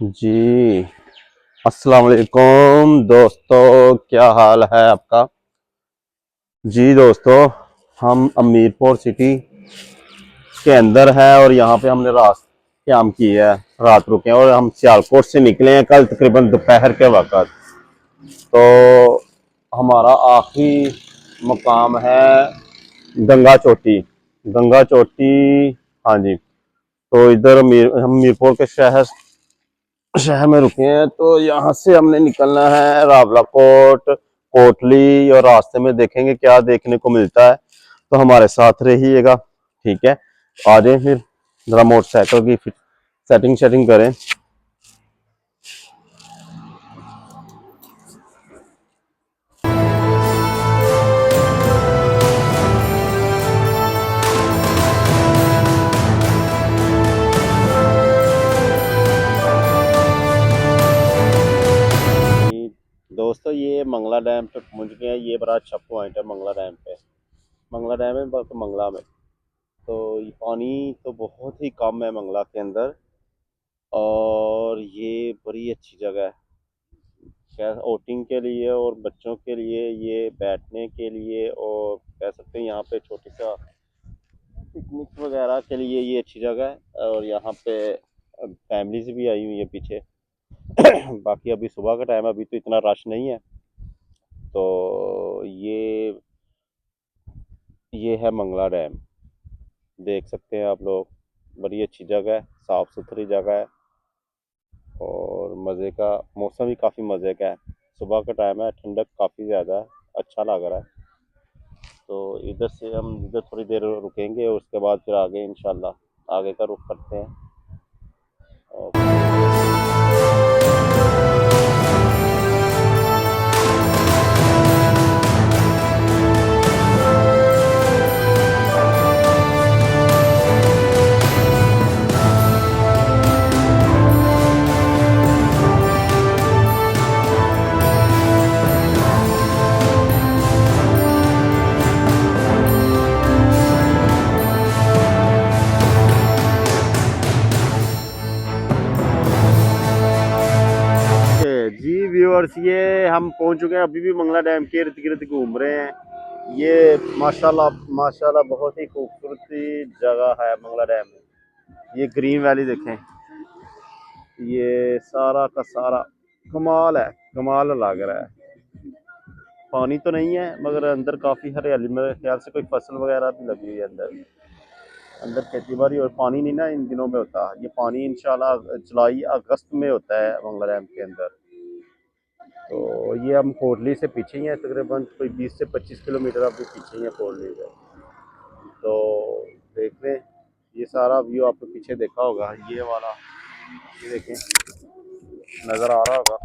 जी अस्सलाम वालेकुम दोस्तों, क्या हाल है आपका। जी दोस्तों, हम अमीरपुर सिटी के अंदर है और यहाँ पे हमने रात क़याम की है, रात रुके हैं और हम सियालकोट से निकले हैं कल तकरीबन दोपहर के वक़्त। तो हमारा आखिरी मुकाम है गंगा चोटी। गंगा चोटी, हाँ जी। तो इधर हम मीरपुर के शहर में रुके हैं। तो यहाँ से हमने निकलना है रावला कोट, कोटली, और रास्ते में देखेंगे क्या देखने को मिलता है। तो हमारे साथ रहिएगा, ठीक है। आ जाए फिर जरा मोटरसाइकिल की फिर सेटिंग करें। दोस्तों, ये मंगला डैम पे पहुंच गए हैं। ये बड़ा अच्छा पॉइंट है मंगला डैम पे। मंगला डैम है बस मंगला में। तो ये पानी तो बहुत ही कम है मंगला के अंदर, और ये बड़ी अच्छी जगह है क्या ओटिंग के लिए और बच्चों के लिए, ये बैठने के लिए, और कह सकते हैं यहाँ पे छोटी सा पिकनिक वगैरह के लिए ये अच्छी जगह है। और यहाँ पे फैमिलीज भी आई हुई है पीछे। बाकी अभी सुबह का टाइम है, अभी तो इतना रश नहीं है। तो ये है मंगला डैम, देख सकते हैं आप लोग। बड़ी अच्छी जगह है, साफ़ सुथरी जगह है, और मज़े का मौसम भी काफ़ी मज़े का है। सुबह का टाइम है, ठंडक काफ़ी ज़्यादा है, अच्छा लग रहा है। तो इधर से हम इधर थोड़ी देर रुकेंगे और उसके बाद फिर आगे इंशाल्लाह आगे का रुख करते हैं। जी व्यूअर्स, ये हम पहुंच चुके हैं, अभी भी मंगला डैम के इर्द गिर्द घूम रहे हैं। ये माशाल्लाह माशाल्लाह बहुत ही खूबसूरती जगह है मंगला डैम में। ये ग्रीन वैली देखें, ये सारा का सारा कमाल है, कमाल लग रहा है। पानी तो नहीं है मगर अंदर काफ़ी हरियाली, मेरे ख्याल से कोई फसल वगैरह भी लगी हुई है अंदर। अंदर खेती बाड़ी, और पानी नहीं ना इन दिनों में होता। ये पानी इंशाल्लाह जुलाई अगस्त में होता है मंगला डैम के अंदर। तो ये हम कोटली से पीछे ही हैं, तकरीबन कोई 20 से 25 किलोमीटर अभी पीछे ही है कोटली से। तो देख लें, ये सारा व्यू आपको पीछे देखा होगा, ये वाला, ये देखें, नज़र आ रहा होगा।